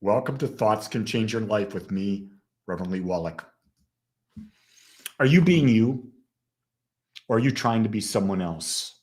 Welcome to Thoughts Can Change Your Life with me, Reverend Wolak. Are you being you, or are you trying to be someone else?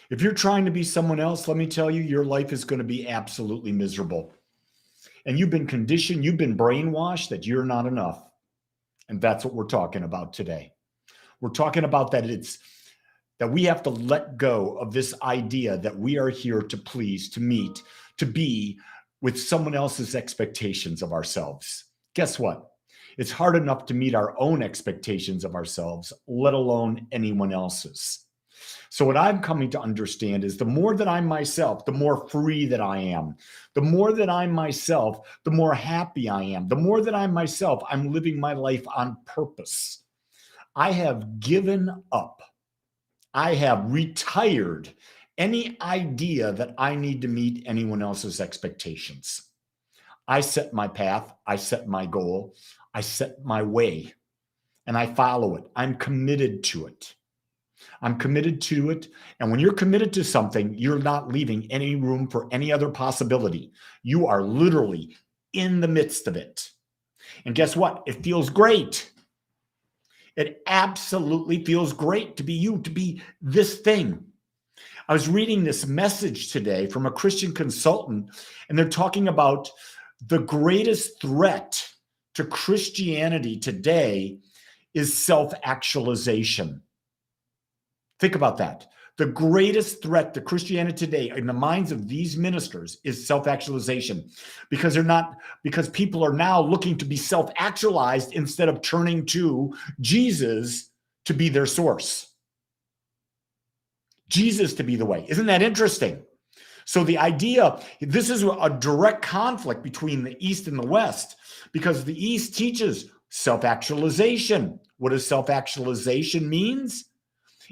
If you're trying to be someone else, let me tell you, your life is going to be absolutely miserable. And you've been conditioned, you've been brainwashed that you're not enough. And that's what we're talking about today. We're talking about that we have to let go of this idea that we are here to please, to meet, to be with someone else's expectations of ourselves. Guess what? It's hard enough to meet our own expectations of ourselves, let alone anyone else's. So what I'm coming to understand is the more that I'm myself, the more free that I am. The more that I'm myself, the more happy I am. The more that I'm myself, I'm living my life on purpose. I have given up. I have retired any idea that I need to meet anyone else's expectations. I set my path, I set my goal, I set my way, and I follow it. I'm committed to it. I'm committed to it. And when you're committed to something, you're not leaving any room for any other possibility. You are literally in the midst of it. And guess what? It feels great. It absolutely feels great to be you, to be this thing. I was reading this message today from a Christian consultant, and they're talking about the greatest threat to Christianity today is self-actualization. Think about that. The greatest threat to Christianity today in the minds of these ministers is self-actualization, because people are now looking to be self-actualized instead of turning to Jesus to be their source. Jesus to be the way. Isn't that interesting? So the idea, this is a direct conflict between the East and the West, because the East teaches self-actualization. What does self-actualization means?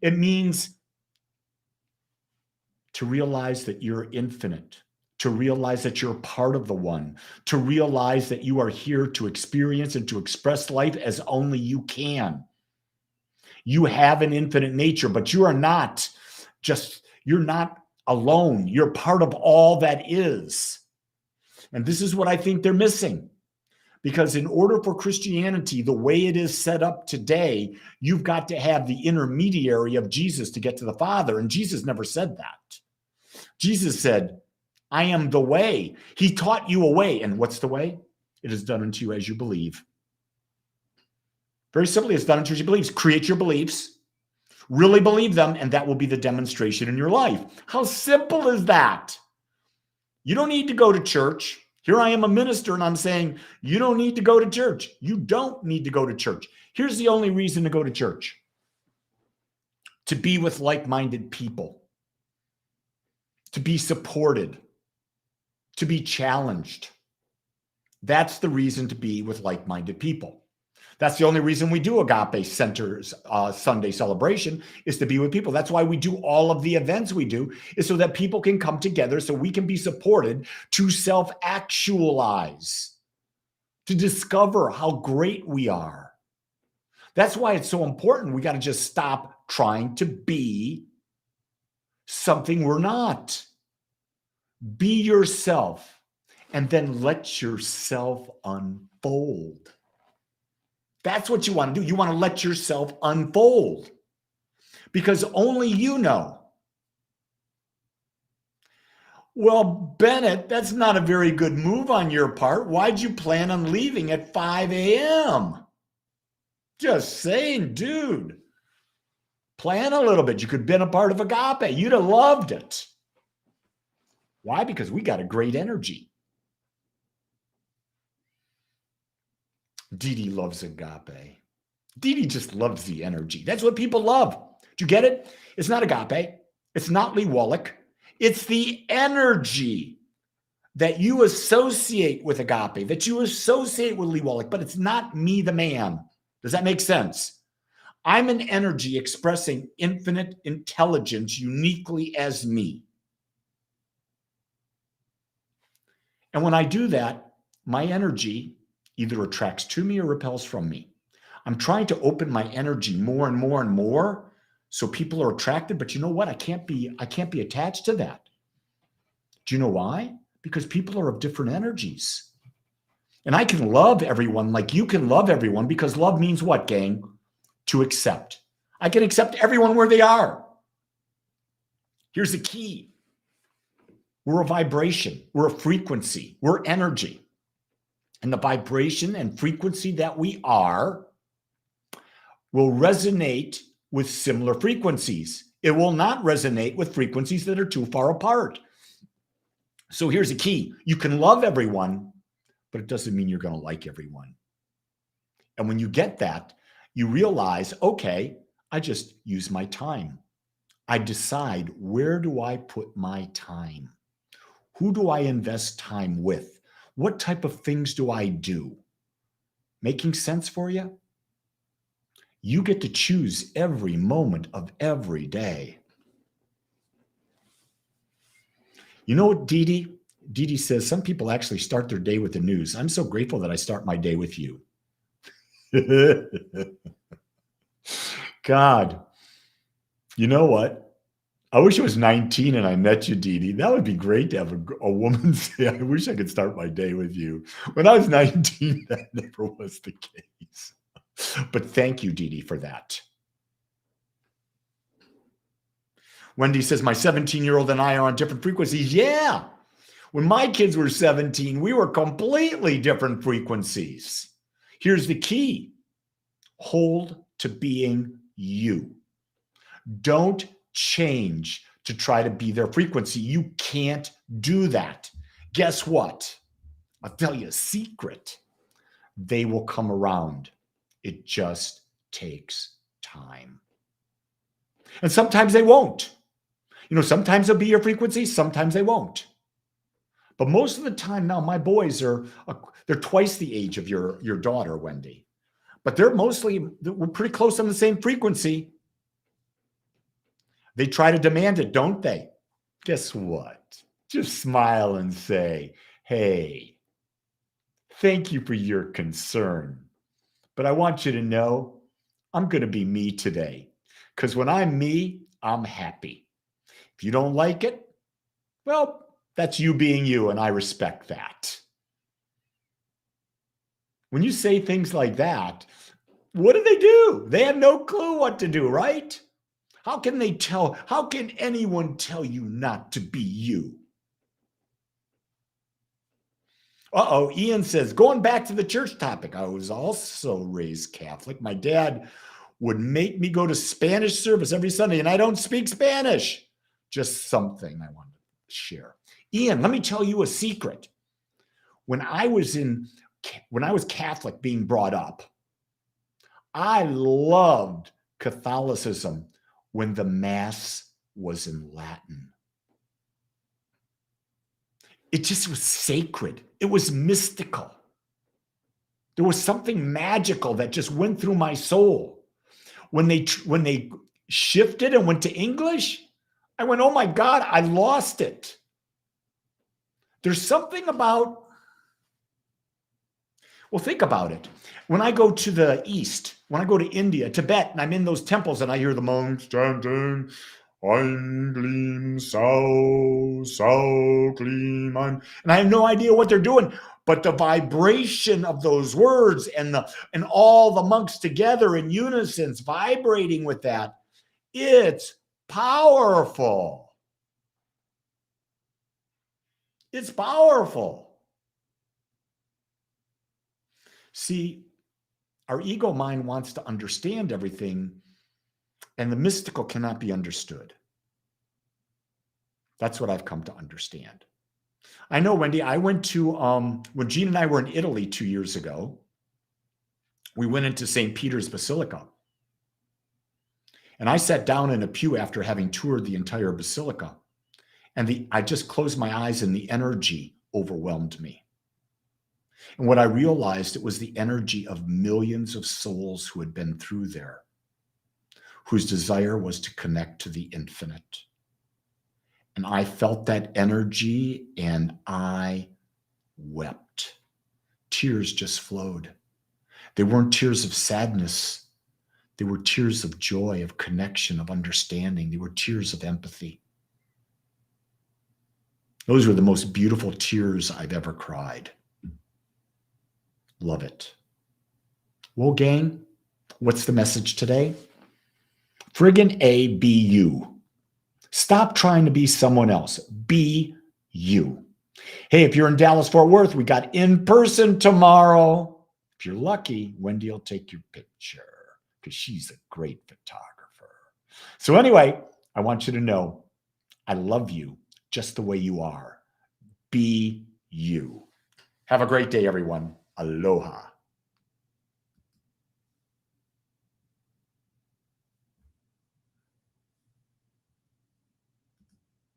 It means to realize that you're infinite, to realize that you're part of the one, to realize that you are here to experience and to express life as only you can. You have an infinite nature, but you're not alone. You're part of all that is. And this is what I think they're missing. Because in order for Christianity, the way it is set up today, you've got to have the intermediary of Jesus to get to the Father. And Jesus never said that. Jesus said, I am the way. He taught you a way. And what's the way? It is done unto you as you believe. Very simply, it's done unto you as you believe. Create your beliefs, really believe them, and that will be the demonstration in your life. How simple is that? You don't need to go to church. Here I am, a minister, and I'm saying, you don't need to go to church. You don't need to go to church. Here's the only reason to go to church: to be with like-minded people, to be supported, to be challenged. That's the reason to be with like-minded people. That's the only reason we do Agape Center's Sunday celebration, is to be with people. That's why we do all of the events we do, is so that people can come together, so we can be supported to self-actualize, to discover how great we are. That's why it's so important. We got to just stop trying to be something we're not. Be yourself, and then let yourself unfold. That's what you want to do. You want to let yourself unfold, because only you know. Well, Bennett, that's not a very good move on your part. Why'd you plan on leaving at 5 a.m.? Just saying, dude. Plan a little bit. You could have been a part of Agape. You'd have loved it. Why? Because we got a great energy. Dee Dee loves Agape. Dee Dee just loves the energy. That's what people love. Do you get it? It's not Agape. It's not Lee Wolak. It's the energy that you associate with Agape, that you associate with Lee Wolak, but it's not me, the man. Does that make sense? I'm an energy expressing infinite intelligence uniquely as me. And when I do that, my energy either attracts to me or repels from me. I'm trying to open my energy more and more and more, so people are attracted. But you know what? I can't be attached to that. Do you know why? Because people are of different energies. And I can love everyone like you can love everyone, because love means what, gang? To accept. I can accept everyone where they are. Here's the key. We're a vibration. We're a frequency. We're energy. And the vibration and frequency that we are will resonate with similar frequencies. It will not resonate with frequencies that are too far apart. So here's the key. You can love everyone, but it doesn't mean you're going to like everyone. And when you get that, you realize, okay, I just use my time. I decide, where do I put my time? Who do I invest time with? What type of things do I do? Making sense for you? You get to choose every moment of every day. You know what, Dee Dee? Dee Dee says, some people actually start their day with the news. I'm so grateful that I start my day with you. God, you know what? I wish I was 19 and I met you, Dee Dee. That would be great to have a woman say, I wish I could start my day with you. When I was 19, that never was the case. But thank you, Dee Dee, for that. Wendy says, my 17-year-old and I are on different frequencies. Yeah. When my kids were 17, we were completely different frequencies. Here's the key. Hold to being you. Don't change to try to be their frequency. You can't do that. Guess what? I'll tell you a secret. They will come around. It just takes time. And sometimes they won't. Sometimes they'll be your frequency, sometimes they won't. But most of the time now, my boys they're twice the age of your daughter, Wendy. But we're pretty close on the same frequency. They try to demand it, don't they? Guess what? Just smile and say, hey, thank you for your concern. But I want you to know I'm going to be me today. Because when I'm me, I'm happy. If you don't like it, well, that's you being you, and I respect that. When you say things like that, what do? They have no clue what to do, right? How can anyone tell you not to be you? Ian says, going back to the church topic, I was also raised Catholic. My dad would make me go to Spanish service every Sunday, and I don't speak Spanish. Just something I wanted to share. Ian, let me tell you a secret. When I was Catholic being brought up, I loved Catholicism when the Mass was in Latin. It just was sacred. It was mystical. There was something magical that just went through my soul. When they shifted and went to English, I went, oh my God, I lost it. There's something about, well, think about it. When I go to the East, when I go to India, Tibet, and I'm in those temples and I hear the monks chanting, Ein Gleam Sao, Sao Gleam, and I have no idea what they're doing, but the vibration of those words and all the monks together in unison vibrating with that, it's powerful. It's powerful. See, our ego mind wants to understand everything, and the mystical cannot be understood. That's what I've come to understand. I know, Wendy, I went to, when Jean and I were in Italy 2 years ago, we went into St. Peter's Basilica. And I sat down in a pew after having toured the entire basilica. And I just closed my eyes and the energy overwhelmed me. And what I realized, it was the energy of millions of souls who had been through there, whose desire was to connect to the infinite. And I felt that energy and I wept. Tears just flowed. They weren't tears of sadness. They were tears of joy, of connection, of understanding. They were tears of empathy. Those were the most beautiful tears I've ever cried. Love it. Well, gang, what's the message today? Friggin' A, be you. Stop trying to be someone else. Be you. Hey, if you're in Dallas, Fort Worth, we got in person tomorrow. If you're lucky, Wendy will take your picture because she's a great photographer. So anyway, I want you to know I love you just the way you are. Be you. Have a great day, everyone. Aloha.